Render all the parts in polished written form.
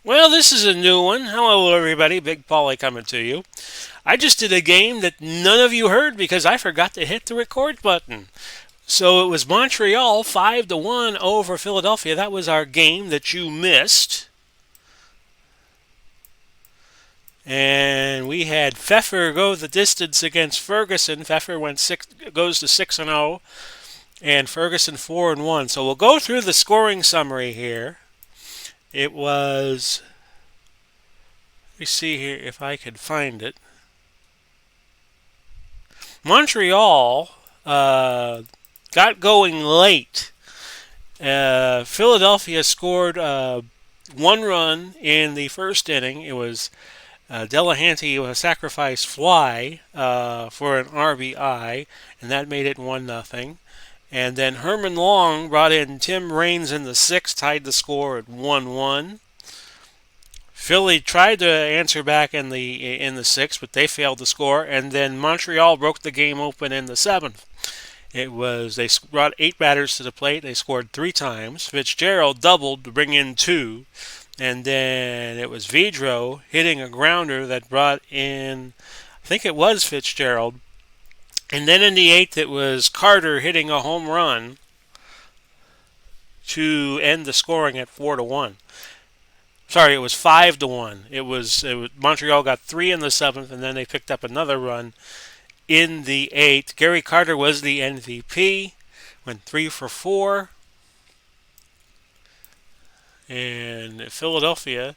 Well, this is a new one. Hello, everybody. Big Paulie coming to you. I just did a game that none of you heard because I forgot to hit the record button. So it was Montreal 5-1 over Philadelphia. That was our game that you missed. And we had Pfeffer go the distance against Ferguson. Pfeffer goes to 6-0, and Ferguson 4-1. So we'll go through the scoring summary here. It was. Let me see here if I can find it. Montreal got going late. Philadelphia scored one run in the first inning. It was Delahanty with a sacrifice fly for an RBI, and that made it 1-0. And then Herman Long brought in Tim Raines in the sixth, tied the score at 1-1. Philly tried to answer back in the sixth, but they failed to score. And then Montreal broke the game open in the seventh. They brought 8 batters to the plate. They scored 3 times. Fitzgerald doubled to bring in 2. And then it was Vidro hitting a grounder that brought in, I think it was Fitzgerald. And then in the 8th, it was Carter hitting a home run to end the scoring at 4-1. Sorry, it was 5-1. It was Montreal got 3 in the 7th, and then they picked up another run in the 8th. Gary Carter was the MVP, went 3 for 4. And Philadelphia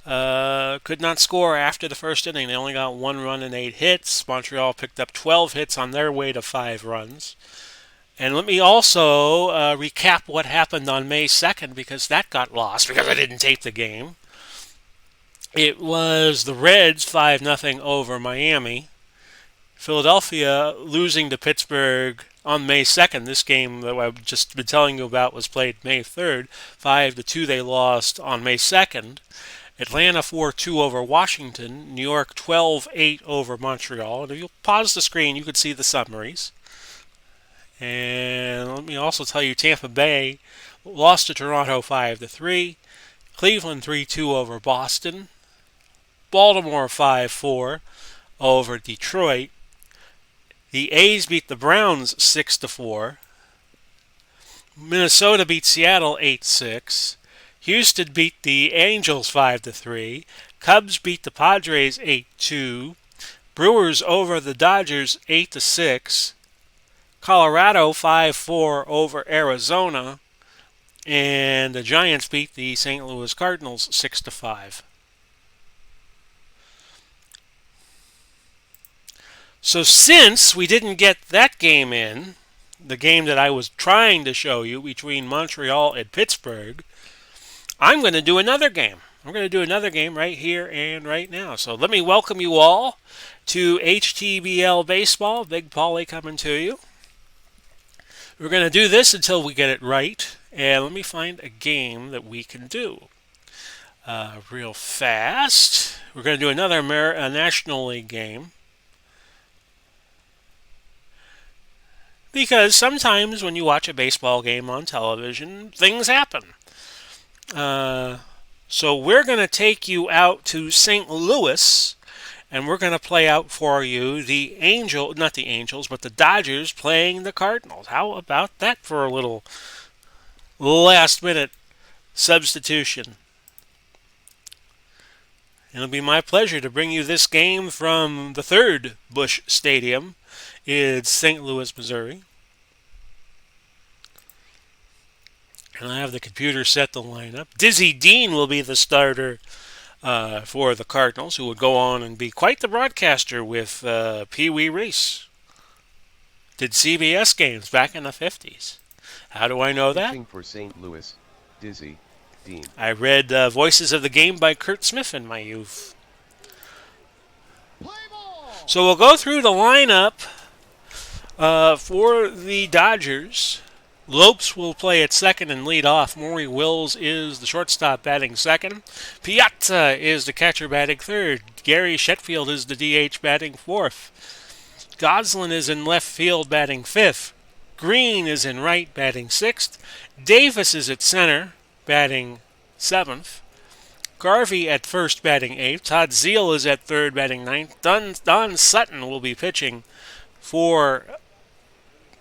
could not score after the first inning. They only got 1 run and 8 hits. Montreal picked up 12 hits on their way to 5 runs. And let me also recap what happened on May 2nd, because that got lost because I didn't tape the game. It was the Reds 5-0 over Miami. Philadelphia losing to Pittsburgh on May 2nd. This game that I've just been telling you about was played May 3rd. 5-2 they lost on May 2nd. Atlanta 4-2 over Washington. New York 12-8 over Montreal. And if you pause the screen, you could see the summaries. And let me also tell you, Tampa Bay lost to Toronto 5-3. Cleveland 3-2 over Boston. Baltimore 5-4 over Detroit. The A's beat the Browns 6-4. Minnesota beat Seattle 8-6. Houston beat the Angels 5-3. Cubs beat the Padres 8-2. Brewers over the Dodgers 8-6. Colorado 5-4 over Arizona. And the Giants beat the St. Louis Cardinals 6-5. So since we didn't get that game in, the game that I was trying to show you between Montreal and Pittsburgh, I'm going to do another game. I'm going to do another game right here and right now. So let me welcome you all to HTBL Baseball. Big Paulie coming to you. We're going to do this until we get it right. And let me find a game that we can do real fast. We're going to do another National League game. Because sometimes when you watch a baseball game on television, things happen. So we're going to take you out to St. Louis, and we're going to play out for you not the Angels, but the Dodgers playing the Cardinals. How about that for a little last-minute substitution? It'll be my pleasure to bring you this game from the third Busch Stadium in St. Louis, Missouri. And I have the computer set to line up. Dizzy Dean will be the starter for the Cardinals, who would go on and be quite the broadcaster with Pee Wee Reese. Did CBS games back in the 50s. How do I know that? Pitching for St. Louis, Dizzy Dean. I read Voices of the Game by Kurt Smith in my youth. So we'll go through the lineup for the Dodgers. Lopes will play at second and lead off. Maury Wills is the shortstop batting second. Piazza is the catcher batting third. Gary Shetfield is the DH batting fourth. Goslin is in left field batting fifth. Green is in right batting sixth. Davis is at center batting seventh. Garvey at first batting 8th. Todd Zeal is at third batting 9th. Don Sutton will be pitching for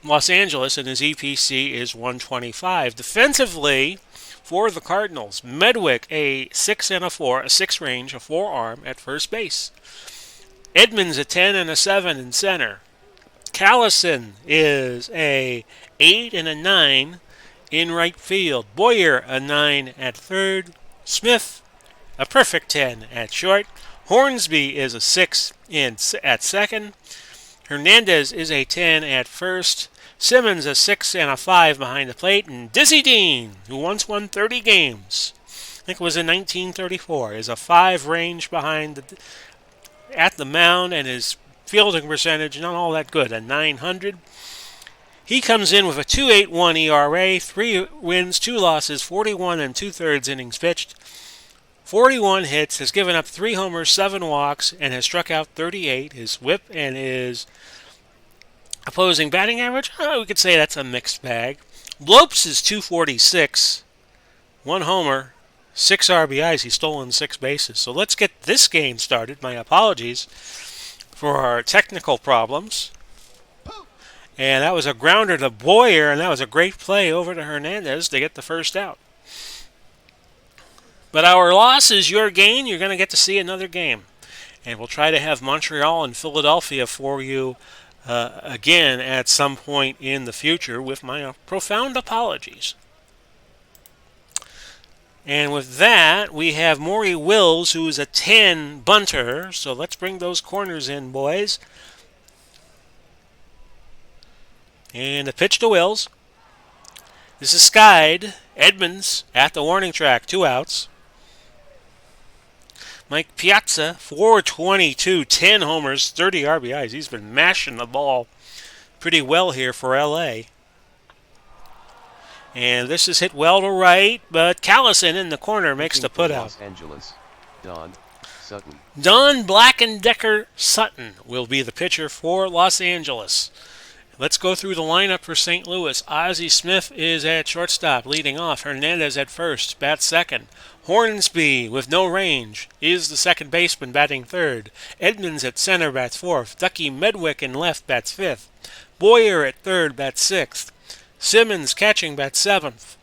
Los Angeles, and his EPC is 125. Defensively, for the Cardinals, Medwick a 6 and a 4, a 6 range, a 4 arm at first base. Edmonds a 10 and a 7 in center. Callison is a 8 and a 9 in right field. Boyer a 9 at third. Smith a perfect 10 at short. Hornsby is a 6 at second. Hernandez is a 10 at first. Simmons a 6 and a 5 behind the plate. And Dizzy Dean, who once won 30 games, I think it was in 1934, is a 5 range at the mound, and his fielding percentage not all that good, a 900. He comes in with a 2.81 ERA, 3 wins, 2 losses, 41 and 2/3 innings pitched, 41 hits, has given up 3 homers, 7 walks, and has struck out 38. His whip and his opposing batting average, we could say that's a mixed bag. Lopes is 246, 1 homer, 6 RBIs. He's stolen 6 bases. So let's get this game started. My apologies for our technical problems. And that was a grounder to Boyer, and that was a great play over to Hernandez to get the first out. But our loss is your gain. You're going to get to see another game. And we'll try to have Montreal and Philadelphia for you again at some point in the future, with my profound apologies. And with that, we have Maury Wills, who is a 10 bunter. So let's bring those corners in, boys. And the pitch to Wills. This is skied. Edmonds at the warning track, 2 outs. Mike Piazza, 422, 10 homers, 30 RBIs. He's been mashing the ball pretty well here for LA. And this is hit well to right, but Callison in the corner makes the putout. Los Angeles, Don Sutton. Don Blackendecker Sutton will be the pitcher for Los Angeles. Let's go through the lineup for St. Louis. Ozzie Smith is at shortstop, leading off. Hernandez at first, bats second. Hornsby, with no range, is the second baseman, batting third. Edmonds at center, bats fourth. Ducky Medwick in left, bats fifth. Boyer at third, bats sixth. Simmons catching, bats seventh.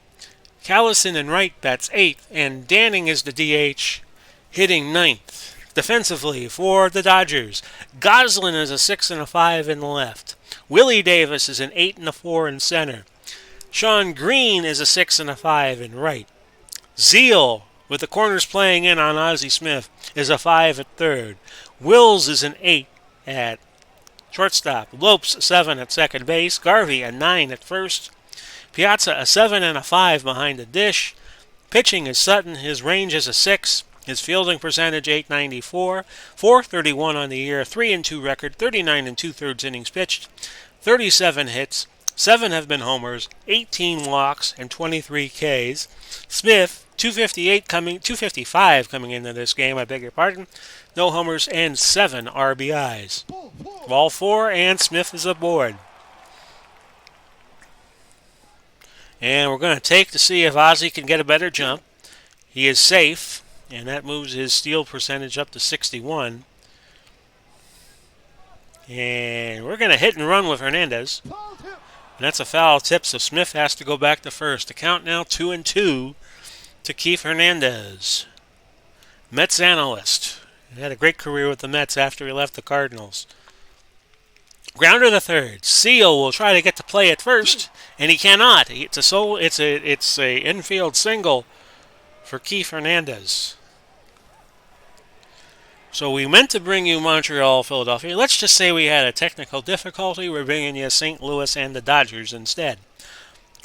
Callison in right, bats eighth. And Danning is the DH, hitting ninth. Defensively for the Dodgers, Goslin is a 6 and a 5 in the left. Willie Davis is an 8 and a 4 in center. Sean Green is a 6 and a 5 in right. Zeal, with the corners playing in on Ozzie Smith, is a 5 at third. Wills is an 8 at shortstop. Lopes, a 7 at second base. Garvey, a 9 at first. Piazza, a 7 and a 5 behind the dish. Pitching is Sutton. His range is a 6. His fielding percentage, 894. 431 on the year. 3-2 record. 39 and 2/3 innings pitched. 37 hits. 7 have been homers. 18 walks and 23 Ks. Smith, 255 coming into this game, I beg your pardon. No homers and 7 RBIs. Ball 4, and Smith is aboard. And we're going to take to see if Ozzie can get a better jump. He is safe, and that moves his steal percentage up to 61. And we're going to hit and run with Hernandez. And that's a foul tip, so Smith has to go back to first. The count now 2-2 to Keith Hernandez. Mets analyst. He had a great career with the Mets after he left the Cardinals. Grounder to third. Seal will try to get to play at first, and he cannot. It's a infield single for Keith Hernandez. So we meant to bring you Montreal, Philadelphia. Let's just say we had a technical difficulty. We're bringing you St. Louis and the Dodgers instead.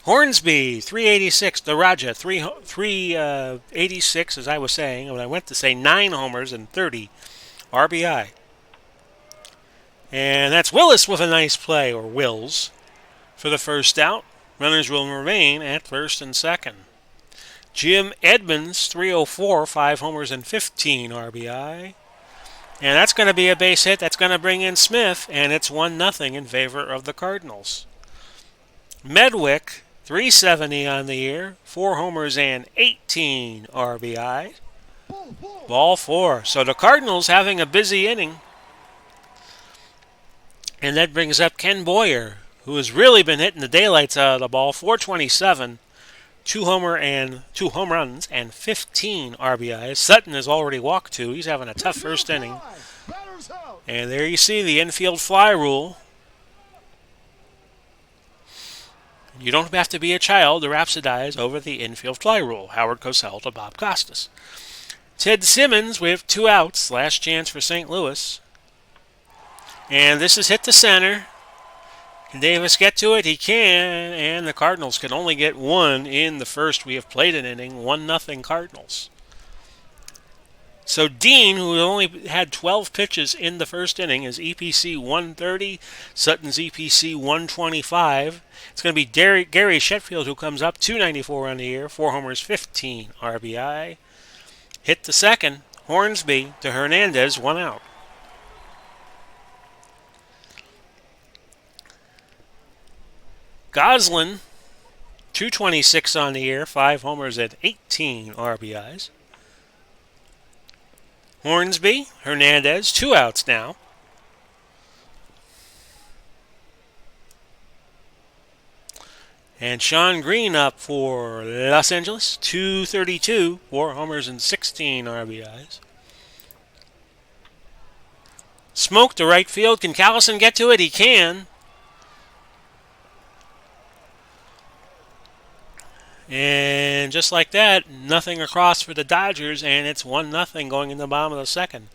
Hornsby, 386. The Raja, 386, as I was saying. And I went to say 9 homers and 30 RBI. And that's Willis with a nice play, or Wills, for the first out. Runners will remain at first and second. Jim Edmonds, 304, 5 homers and 15 RBI. And that's going to be a base hit. That's going to bring in Smith, and it's 1-0 in favor of the Cardinals. Medwick, 370 on the year, 4 homers and 18 RBI. Ball 4. So the Cardinals having a busy inning. And that brings up Ken Boyer, who has really been hitting the daylights out of the ball. 427, two home runs, and 15 RBIs. Sutton has already walked 2. He's having a tough first inning. And there you see the infield fly rule. You don't have to be a child to rhapsodize over the infield fly rule. Howard Cosell to Bob Costas. Ted Simmons with 2 outs. Last chance for St. Louis. And this is hit to center. Can Davis get to it? He can. And the Cardinals can only get 1 in the first. We have played an inning. 1-0 Cardinals. So Dean, who only had 12 pitches in the first inning, is EPC 130. Sutton's EPC 125. It's going to be Gary Sheffield who comes up, 294 on the year, 4 homers, 15 RBI. Hit to second, Hornsby to Hernandez, 1 out. Goslin, 226 on the year, 5 homers and 18 RBIs. Hornsby, Hernandez, 2 outs now. And Sean Green up for Los Angeles, 232, 4 homers and 16 RBIs. Smoke to right field. Can Callison get to it? He can. And just like that, nothing across for the Dodgers, and it's 1-0 going in the bottom of the second.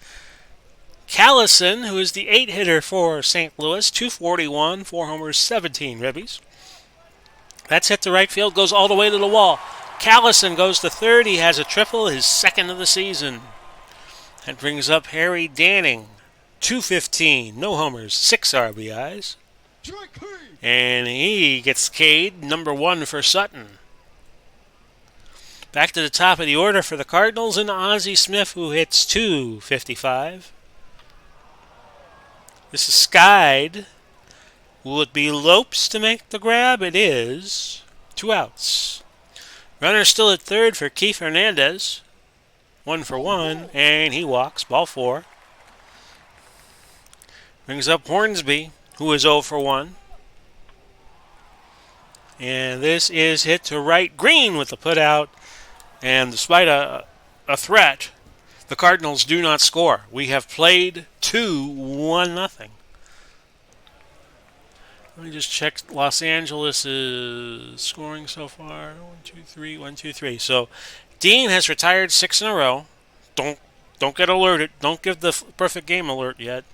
Callison, who is the 8-hitter for St. Louis, 241, 4 homers, 17 ribbies. That's hit to right field, goes all the way to the wall. Callison goes to third. He has a triple, his second of the season. That brings up Harry Danning, 215, no homers, 6 RBIs. And he gets K'd, number 1 for Sutton. Back to the top of the order for the Cardinals and Ozzie Smith, who hits 255. This is skied. Will it be Lopes to make the grab? It is. 2 outs. Runner still at third for Keith Hernandez. 1 for 1, and he walks. Ball 4. Brings up Hornsby, who is 0 for 1. And this is hit to right. Green with the putout. And despite a threat, the Cardinals do not score. We have played 1-0. Let me just check Los Angeles' scoring so far. 1, 2, 3, 1, 2, 3. So Dean has retired 6 in a row. Don't get alerted. Don't give the perfect game alert yet.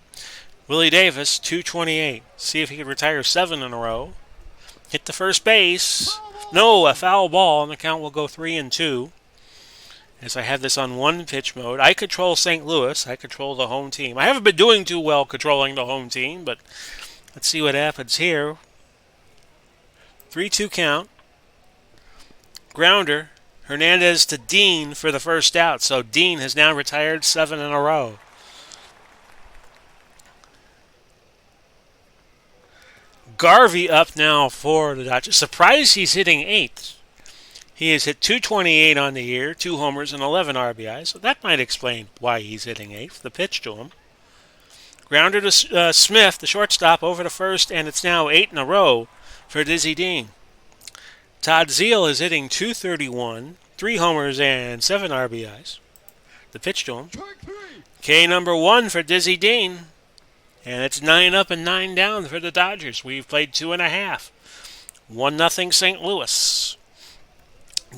Willie Davis, 228. See if he can retire 7 in a row. Hit the first base. No, a foul ball, and the count will go 3-2. As I have this on 1-pitch mode. I control St. Louis. I control the home team. I haven't been doing too well controlling the home team, but let's see what happens here. 3-2 count. Grounder. Hernandez to Dean for the first out. So Dean has now retired 7 in a row. Garvey up now for the Dodgers. Surprised he's hitting 8th. He has hit 228 on the year, 2 homers and 11 RBIs. So that might explain why he's hitting 8th. The pitch to him. Grounder to Smith, the shortstop, over to first, and it's now 8 in a row for Dizzy Dean. Todd Zeile is hitting 231, 3 homers and 7 RBIs. The pitch to him. K number 1 for Dizzy Dean. And it's 9 up and 9 down for the Dodgers. We've played 2.5. 1-0 St. Louis.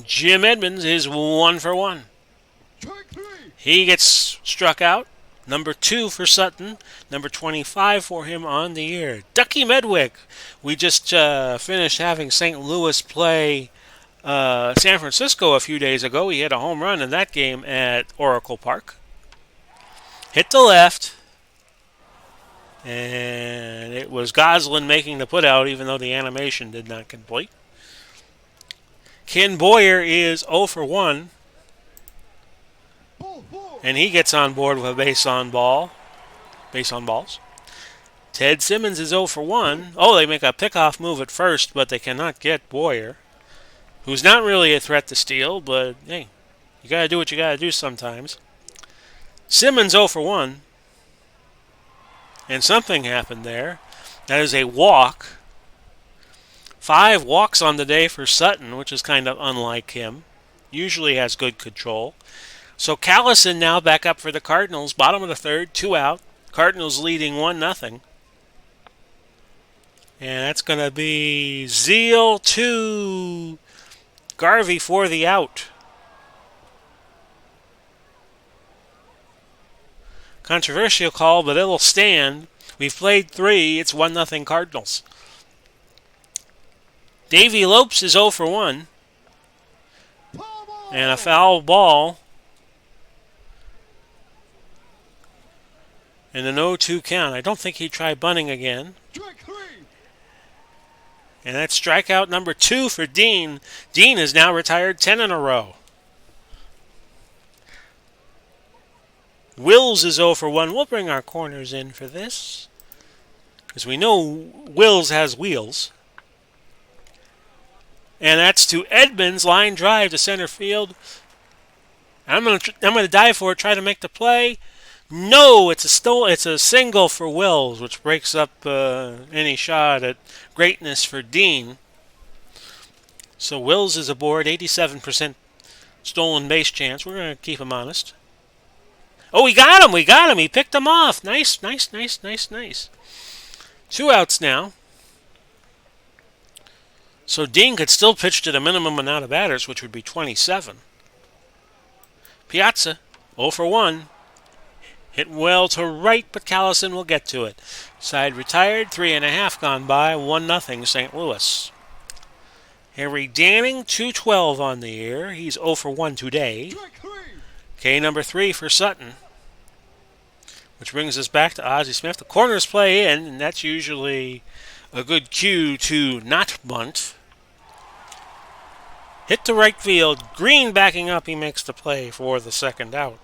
Jim Edmonds is 1 for 1. He gets struck out. Number 2 for Sutton. Number 25 for him on the year. Ducky Medwick. We just finished having St. Louis play San Francisco a few days ago. He hit a home run in that game at Oracle Park. Hit to left. And it was Goslin making the putout, even though the animation did not complete. Ken Boyer is 0 for 1. And he gets on board with a base on balls. Ted Simmons is 0 for 1. Oh, they make a pickoff move at first, but they cannot get Boyer, who's not really a threat to steal, but hey, You got to do what you got to do sometimes. Simmons 0 for 1. And something happened there. That is a walk. 5 walks on the day for Sutton, which is kind of unlike him. Usually has good control. So Callison now back up for the Cardinals. Bottom of the third, 2 out. Cardinals leading 1-0. And that's going to be Zeal 2. Garvey for the out. Controversial call, but it'll stand. We've played 3. It's 1-0 Cardinals. Davey Lopes is 0 for 1. And a foul ball. And an 0-2 count. I don't think he tried bunting again. And that's strikeout number 2 for Dean. Dean is now retired 10 in a row. Wills is 0 for 1. We'll bring our corners in for this, because we know Wills has wheels. And that's to Edmonds. Line drive to center field. I'm gonna dive for it, try to make the play. No, it's a single for Wills, which breaks up any shot at greatness for Dean. So Wills is aboard, 87% stolen base chance. We're going to keep him honest. Oh, we got him. He picked him off. Nice. 2 outs now. So Dean could still pitch to the minimum amount of batters, which would be 27. Piazza, 0 for 1. Hit well to right, but Callison will get to it. Side retired, 3.5 gone by, 1-0 St. Louis. Harry Danning, 212 on the year. He's 0 for 1 today. K number 3 for Sutton. Which brings us back to Ozzie Smith. The corners play in, and that's usually a good cue to not bunt. Hit to right field. Green backing up. He makes the play for the second out.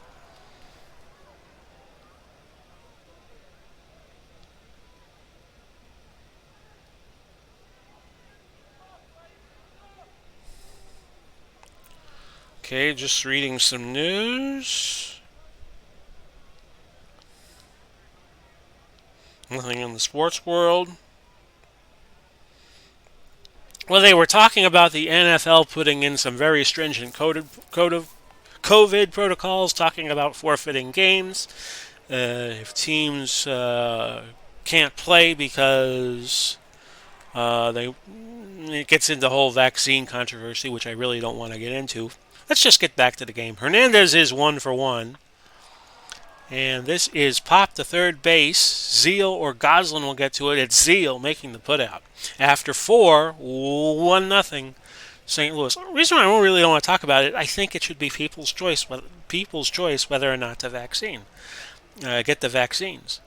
Okay, just reading some news. Nothing in the sports world. Well, they were talking about the NFL putting in some very stringent COVID protocols, talking about forfeiting games. If teams can't play because it gets into the whole vaccine controversy, which I really don't want to get into. Let's just get back to the game. Hernandez is 1 for 1. And this is pop to third base. Zeal or Goslin will get to it. It's Zeal making the putout. After 4, 1-0 St. Louis. The reason I really don't want to talk about it, I think it should be people's choice whether or not to get the vaccines.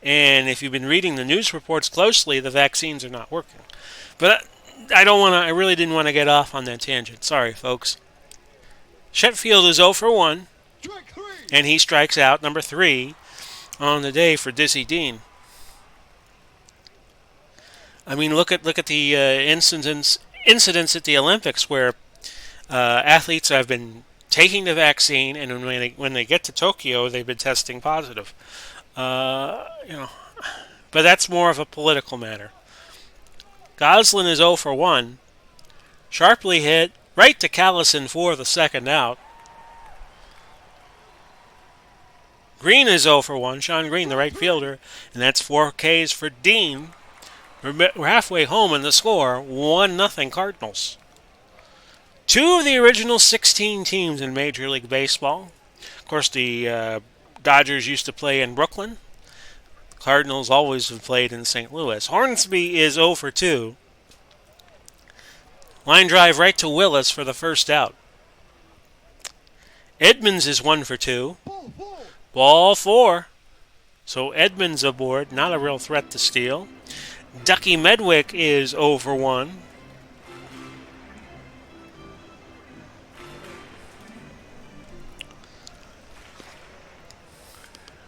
And if you've been reading the news reports closely, the vaccines are not working. But I really didn't want to get off on that tangent. Sorry, folks. Sheffield is 0 for 1. And he strikes out number 3 on the day for Dizzy Dean. I mean, look at the incidents at the Olympics where athletes have been taking the vaccine, and when they get to Tokyo, they've been testing positive. But that's more of a political matter. Goslin is 0 for 1. Sharply hit right to Callison for the second out. Green is 0 for 1. Sean Green, the right fielder. And that's 4 Ks for Dean. We're halfway home in the score. 1-0 Cardinals. 2 of the original 16 teams in Major League Baseball. Of course, the Dodgers used to play in Brooklyn. Cardinals always have played in St. Louis. Hornsby is 0 for 2. Line drive right to Willis for the first out. Edmonds is 1 for 2. Ball 4. So Edmonds aboard. Not a real threat to steal. Ducky Medwick is 0 for 1.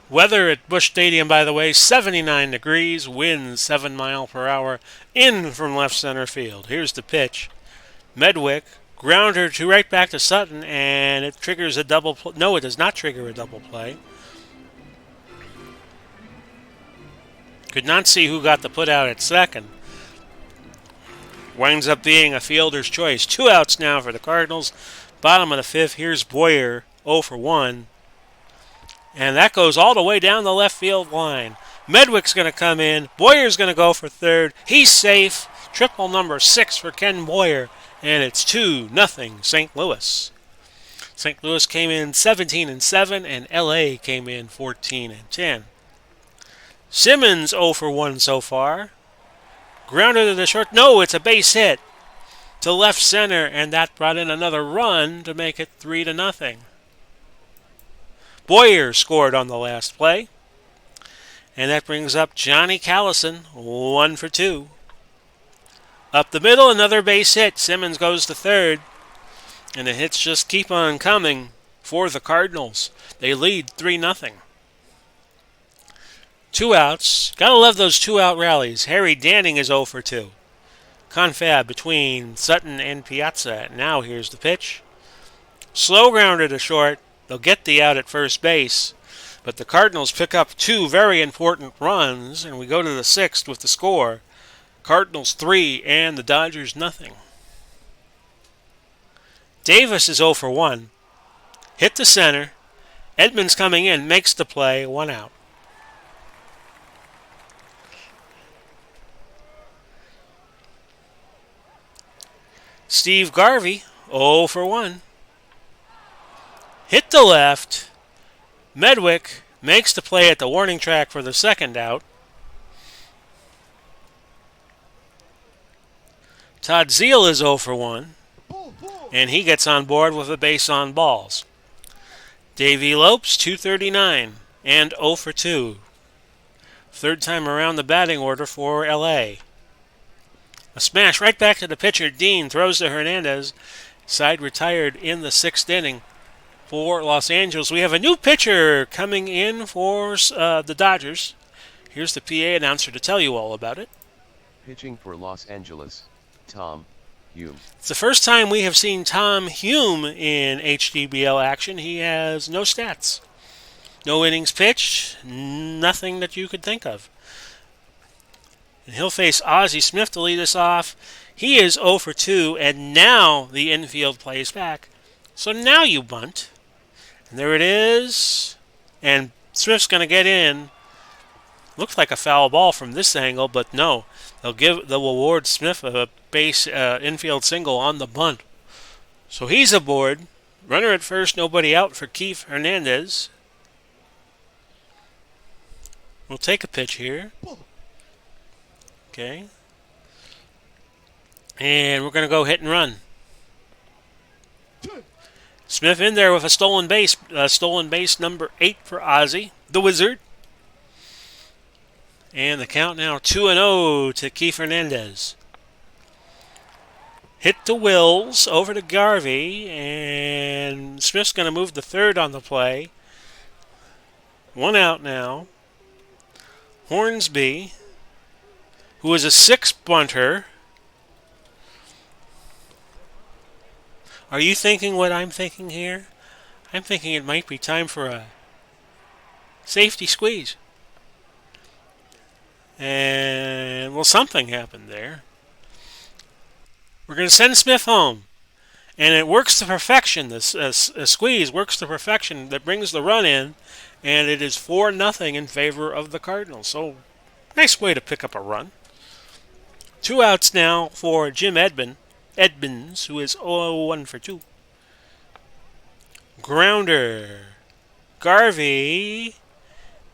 Weather at Busch Stadium, by the way, 79 degrees. Winds 7 miles per hour. In from left center field. Here's the pitch. Medwick Grounder to right back to Sutton, and it triggers a double play. No, it does not trigger a double play. Could not see who got the put out at second. Winds up being a fielder's choice. 2 outs now for the Cardinals. Bottom of the fifth. Here's Boyer, 0 for 1. And that goes all the way down the left field line. Medwick's going to come in. Boyer's going to go for third. He's safe. Triple number 6 for Ken Boyer. And it's 2-0 St. Louis. St. Louis came in 17-7, and LA came in 14-10. Simmons 0 for 1 so far. Grounder to the short. No, it's a base hit to left center, and that brought in another run to make it 3-0. Boyer scored on the last play. And that brings up Johnny Callison, 1 for 2. Up the middle, another base hit. Simmons goes to third. And the hits just keep on coming for the Cardinals. They lead 3-0. 2 outs. Gotta love those 2-out rallies. Harry Danning is 0 for 2. Confab between Sutton and Piazza. Now here's the pitch. Slow grounder to short. They'll get the out at first base. But the Cardinals pick up 2 very important runs, and we go to the 6th with the score. Cardinals 3 and the Dodgers 0. Davis is 0 for 1. Hit to center. Edmonds coming in, makes the play, 1 out. Steve Garvey, 0 for 1. Hit to left. Medwick makes the play at the warning track for the second out. Todd Zeal is 0 for 1. And he gets on board with a base on balls. Davey Lopes, 239, and 0 for 2. Third time around the batting order for LA. A smash right back to the pitcher. Dean throws to Hernandez. Side retired in the 6th inning for Los Angeles. We have a new pitcher coming in for the Dodgers. Here's the PA announcer to tell you all about it. Pitching for Los Angeles, Tom Hume. It's the first time we have seen Tom Hume in HTBL action. He has no stats. No innings pitched. Nothing that you could think of. And he'll face Ozzie Smith to lead us off. He is 0 for 2, and now the infield plays back. So now you bunt. And there it is. And Smith's going to get in. Looks like a foul ball from this angle, but no. They'll award Smith a base infield single on the bunt. So he's aboard. Runner at first, nobody out for Keith Hernandez. We'll take a pitch here. Okay. And we're going to go hit and run. Smith in there with a stolen base. Stolen base number 8 for Ozzie, the Wizard. And the count now 2-0 to Keith Hernandez. Hit to Wills, over to Garvey, and Smith's going to move to third on the play. 1 out now. Hornsby, who is a 6 bunter. Are you thinking what I'm thinking here? I'm thinking it might be time for a safety squeeze. And, well, something happened there. We're going to send Smith home. And it works to perfection. This squeeze works to perfection that brings the run in. And it is 4-0 in favor of the Cardinals. So, nice way to pick up a run. 2 outs now for Jim Edmonds, who is 0-1 for 2. Grounder. Garvey.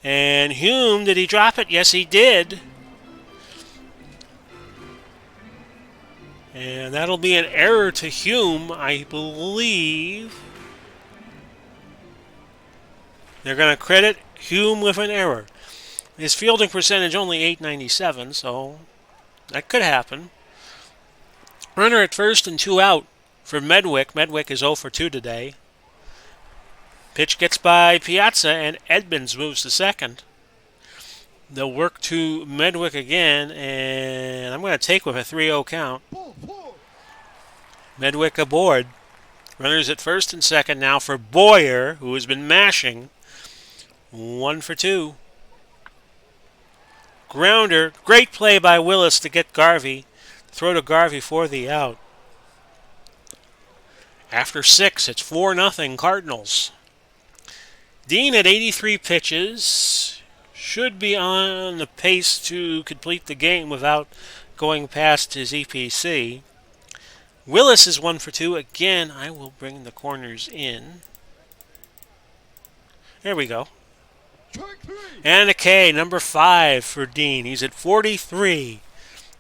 And Hume, did he drop it? Yes, he did. And that'll be an error to Hume, I believe. They're going to credit Hume with an error. His fielding percentage only .897, so that could happen. Runner at first and 2 out for Medwick. Medwick is 0 for 2 today. Pitch gets by Piazza, and Edmonds moves to second. They'll work to Medwick again, and I'm going to take with a 3-0 count. Medwick aboard. Runners at first and second now for Boyer, who has been mashing. 1 for 2. Grounder. Great play by Willis to get Garvey. Throw to Garvey for the out. After 6, it's 4-0 Cardinals. Dean at 83 pitches should be on the pace to complete the game without going past his EPC. Willis is 1 for 2. Again, I will bring the corners in. There we go. And a K, number 5 for Dean. He's at 43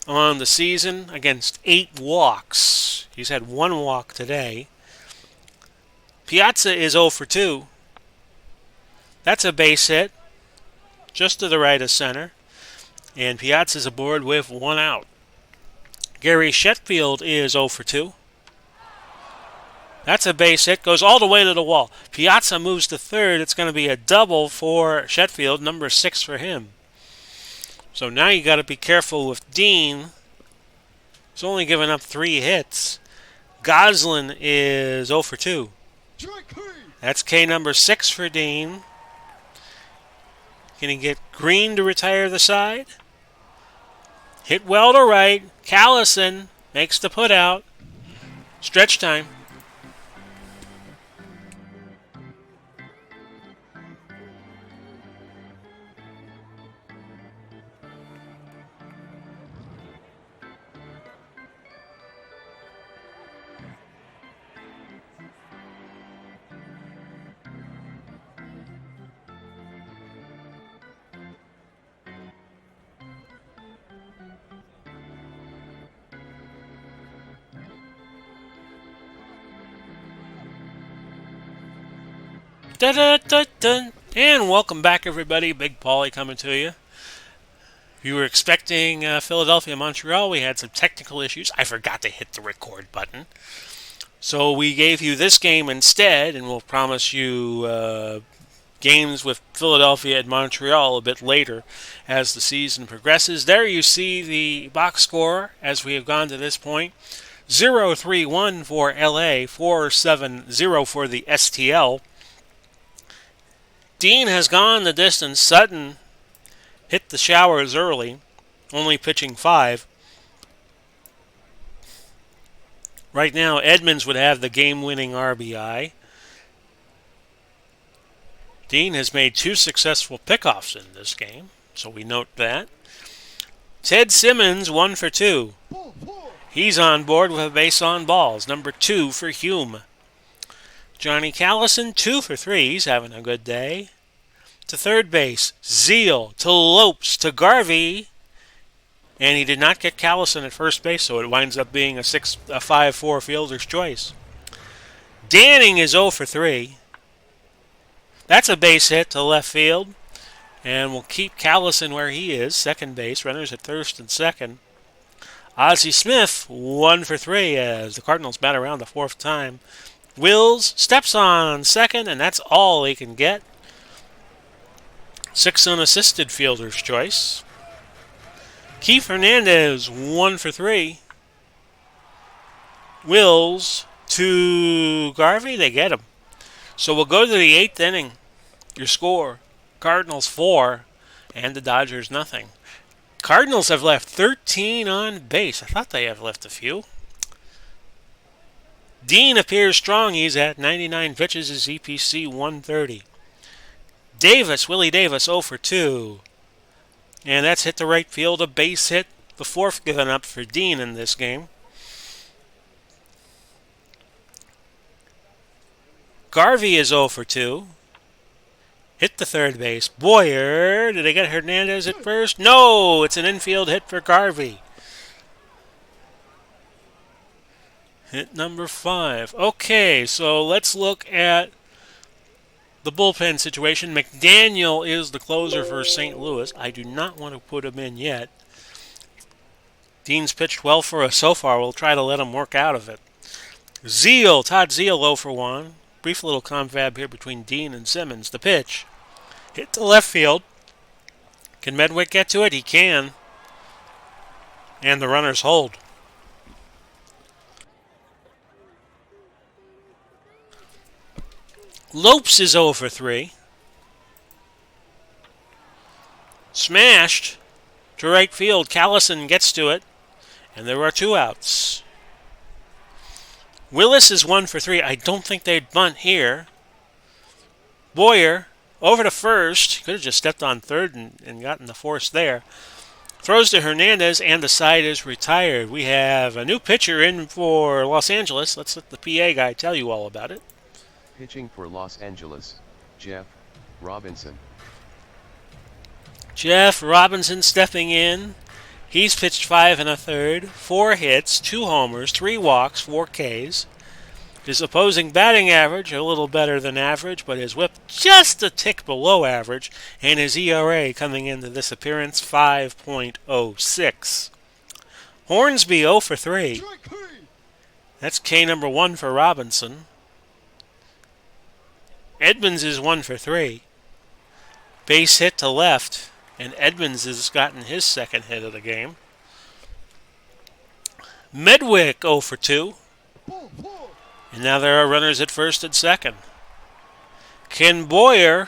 on the season against 8 walks. He's had 1 walk today. Piazza is 0 for 2. That's a base hit, just to the right of center. And Piazza's aboard with 1 out. Gary Sheffield is 0 for 2. That's a base hit, goes all the way to the wall. Piazza moves to third. It's going to be a double for Sheffield, number 6 for him. So now you got to be careful with Dean. He's only given up 3 hits. Goslin is 0 for 2. That's K number 6 for Dean. Can he get Green to retire the side? Hit well to right. Callison makes the put out. Stretch time. Da da da da. And welcome back, everybody. Big Paulie coming to you. If you were expecting Philadelphia, Montreal, we had some technical issues. I forgot to hit the record button. So we gave you this game instead, and we'll promise you games with Philadelphia and Montreal a bit later as the season progresses. There you see the box score as we have gone to this point. 0-3-1 for LA, 4-7-0 for the STL. Dean has gone the distance. Sutton hit the showers early, only pitching 5. Right now, Edmonds would have the game-winning RBI. Dean has made 2 successful pickoffs in this game, so we note that. Ted Simmons, 1 for 2. He's on board with a base on balls, number 2 for Hume. Johnny Callison, 2 for 3. He's having a good day. To third base, Zeal to Lopes to Garvey. And he did not get Callison at first base, so it winds up being a 5-4 fielder's choice. Danning is 0 for 3. That's a base hit to left field. And we'll keep Callison where he is, second base. Runners at first and second. Ozzie Smith, 1 for 3 as the Cardinals bat around the 4th time. Wills steps on second, and that's all he can get. 6 unassisted fielder's choice. Keith Hernandez, 1 for 3. Wills to Garvey, they get him. So we'll go to the 8th inning. Your score, Cardinals 4 and the Dodgers nothing. Cardinals have left 13 on base. I thought they have left a few. Dean appears strong. He's at 99 pitches. His EPC 130. Davis, Willie Davis, 0 for 2. And that's hit to right field, a base hit. The 4th given up for Dean in this game. Garvey is 0 for 2. Hit the third base. Boyer, did they get Hernandez at first? No, it's an infield hit for Garvey. Hit number 5. Okay, so let's look at the bullpen situation. McDaniel is the closer for St. Louis. I do not want to put him in yet. Dean's pitched well for us so far. We'll try to let him work out of it. Zeal, Todd Zeal, 0 for 1. Brief little confab here between Dean and Simmons. The pitch. Hit to left field. Can Medwick get to it? He can. And the runners hold. Lopes is 0 for 3. Smashed to right field. Callison gets to it, and there are 2 outs. Willis is 1 for 3. I don't think they'd bunt here. Boyer over to first. Could have just stepped on third and gotten the force there. Throws to Hernandez, and the side is retired. We have a new pitcher in for Los Angeles. Let's let the PA guy tell you all about it. Pitching for Los Angeles, Jeff Robinson. Jeff Robinson stepping in. He's pitched 5 1/3, 4 hits, 2 homers, 3 walks, 4 Ks. His opposing batting average, a little better than average, but his whip just a tick below average, and his ERA coming into this appearance 5.06. Hornsby 0 for 3. That's K number 1 for Robinson. Edmonds is 1 for 3. Base hit to left, and Edmonds has gotten his second hit of the game. Medwick 0 for 2. And now there are runners at first and second. Ken Boyer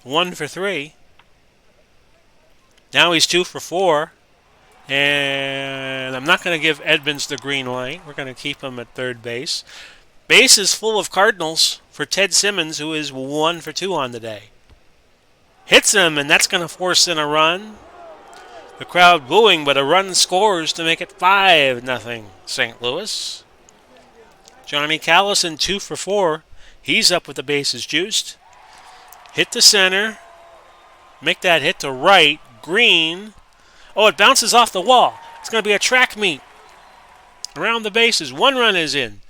1 for 3. Now he's 2 for 4. And I'm not going to give Edmonds the green light. We're going to keep him at third base. Base is full of Cardinals for Ted Simmons, who is 1 for 2 on the day. Hits him, and that's going to force in a run. The crowd booing, but a run scores to make it 5-0 St. Louis. Johnny Callison 2 for 4. He's up with the bases juiced. Hit to center. Make that hit to right. Green. Oh, it bounces off the wall. It's going to be a track meet. Around the bases. 1 run is in.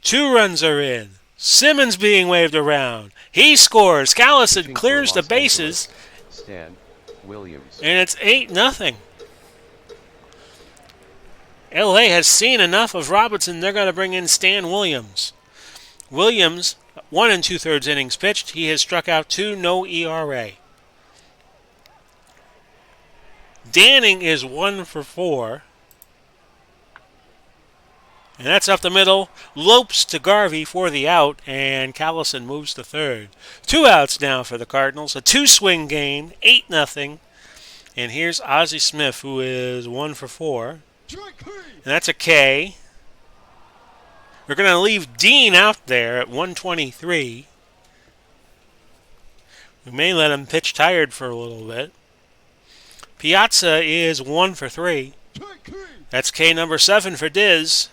2 runs are in. Simmons being waved around. He scores. Callison clears the bases. Stan Williams. And it's 8-0. LA has seen enough of Robinson. They're going to bring in Stan Williams. Williams, 1 2/3 innings pitched. He has struck out 2, no ERA. Danning is 1 for 4. And that's up the middle. Lopes to Garvey for the out, and Callison moves to third. 2 outs now for the Cardinals. A 2-swing game, 8-0. And here's Ozzie Smith, who is 1 for 4. And that's a K. We're going to leave Dean out there at 123. We may let him pitch tired for a little bit. Piazza is 1 for 3. That's K number 7 for Diz.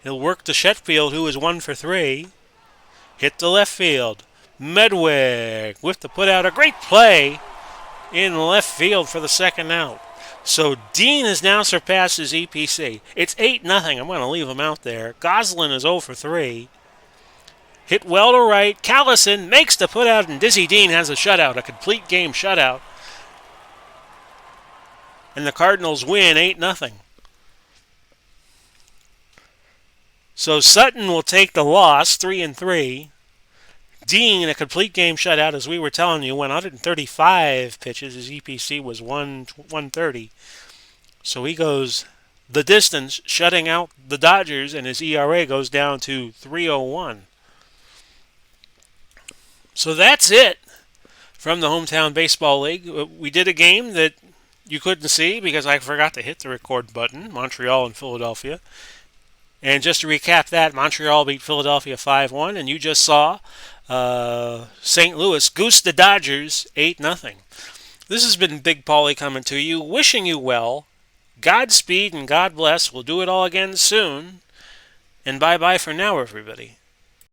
He'll work to Shetfield, who is 1 for 3. Hit to left field. Medwick with the put out. A great play in left field for the second out. So Dean has now surpassed his EPC. It's 8-0. I'm going to leave him out there. Goslin is 0 for 3. Hit well to right. Callison makes the put out, and Dizzy Dean has a shutout, a complete game shutout. And the Cardinals win 8-0. So Sutton will take the loss, 3-3. Dean, a complete game shutout, as we were telling you, 135 pitches. His EPC was 130. So he goes the distance, shutting out the Dodgers, and his ERA goes down to 3.01. So that's it from the Hometown Baseball League. We did a game that you couldn't see because I forgot to hit the record button, Montreal and Philadelphia. And just to recap that, Montreal beat Philadelphia 5-1, and you just saw St. Louis goose the Dodgers 8-0. This has been Big Paulie coming to you, wishing you well. Godspeed and God bless. We'll do it all again soon. And bye-bye for now, everybody.